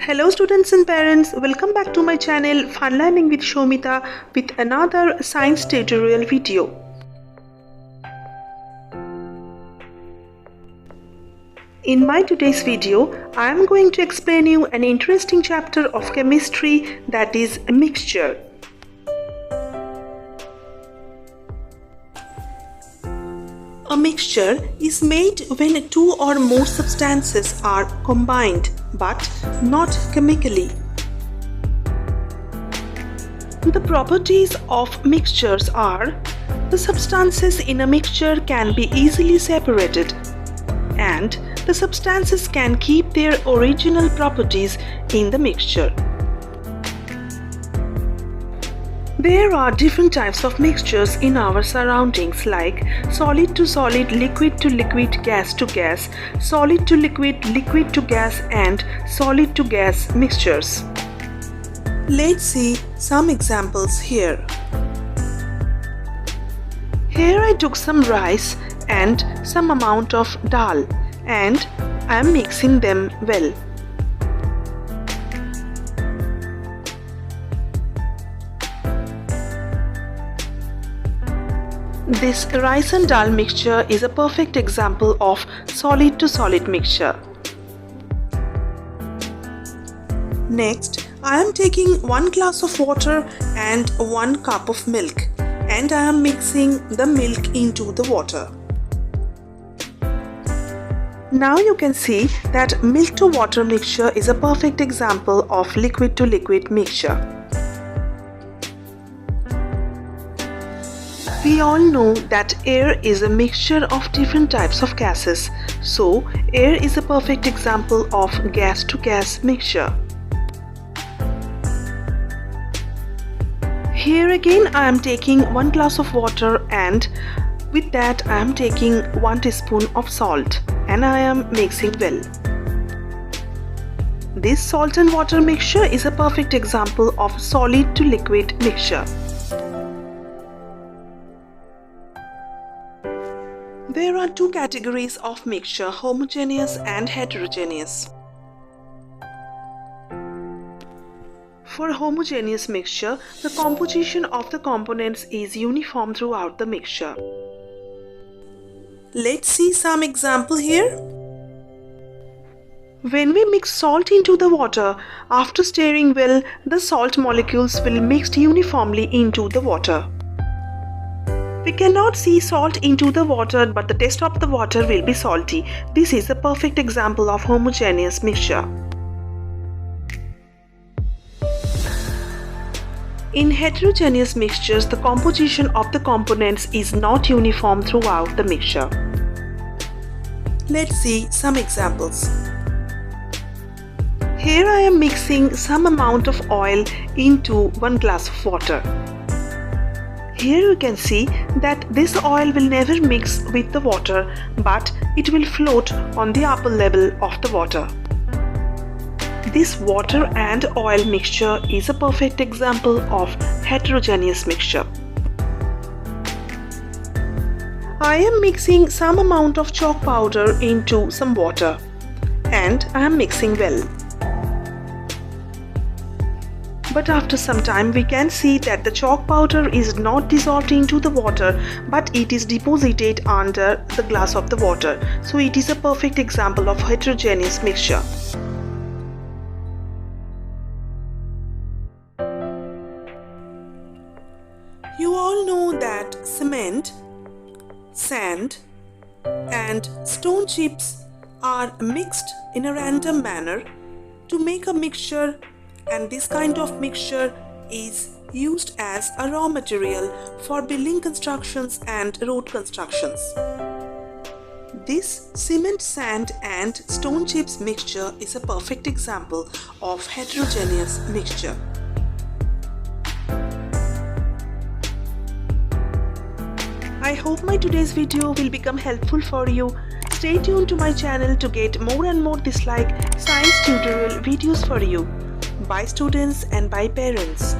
Hello students and parents, welcome back to my channel Fun Learning with Shomita with another science tutorial video. In my today's video, I am going to explain you an interesting chapter of chemistry, that is mixture. A mixture is made when two or more substances are combined, but not chemically. The properties of mixtures are: the substances in a mixture can be easily separated, and the substances can keep their original properties in the mixture. There are different types of mixtures in our surroundings, like solid to solid, liquid to liquid, gas to gas, solid to liquid, liquid to gas, and solid to gas mixtures. Let's see some examples here. Here I took some rice and some amount of dal, and I am mixing them well. This rice and dal mixture is a perfect example of solid to solid mixture. Next, I am taking 1 glass of water and 1 cup of milk, and I am mixing the milk into the water. Now you can see that milk to water mixture is a perfect example of liquid to liquid mixture. We all know that air is a mixture of different types of gases, so air is a perfect example of gas to gas mixture. Here again I am taking 1 glass of water, and with that I am taking 1 teaspoon of salt, and I am mixing well. This salt and water mixture is a perfect example of solid to liquid mixture. There are two categories of mixture, homogeneous and heterogeneous. For homogeneous mixture, the composition of the components is uniform throughout the mixture. Let's see some example here. When we mix salt into the water, after stirring well, the salt molecules will mix uniformly into the water. We cannot see salt into the water, but the taste of the water will be salty. This is a perfect example of homogeneous mixture. In heterogeneous mixtures, the composition of the components is not uniform throughout the mixture. Let's see some examples. Here I am mixing some amount of oil into 1 glass of water. Here you can see that this oil will never mix with the water, but it will float on the upper level of the water. This water and oil mixture is a perfect example of heterogeneous mixture. I am mixing some amount of chalk powder into some water, and I am mixing well. But after some time we can see that the chalk powder is not dissolved into the water, but it is deposited under the glass of the water. So it is a perfect example of heterogeneous mixture. You all know that cement, sand, and stone chips are mixed in a random manner to make a mixture, and this kind of mixture is used as a raw material for building constructions and road constructions. This cement, sand, and stone chips mixture is a perfect example of heterogeneous mixture. I hope my today's video will become helpful for you. Stay tuned to my channel to get more and more science tutorial videos for you. Bye students and bye parents.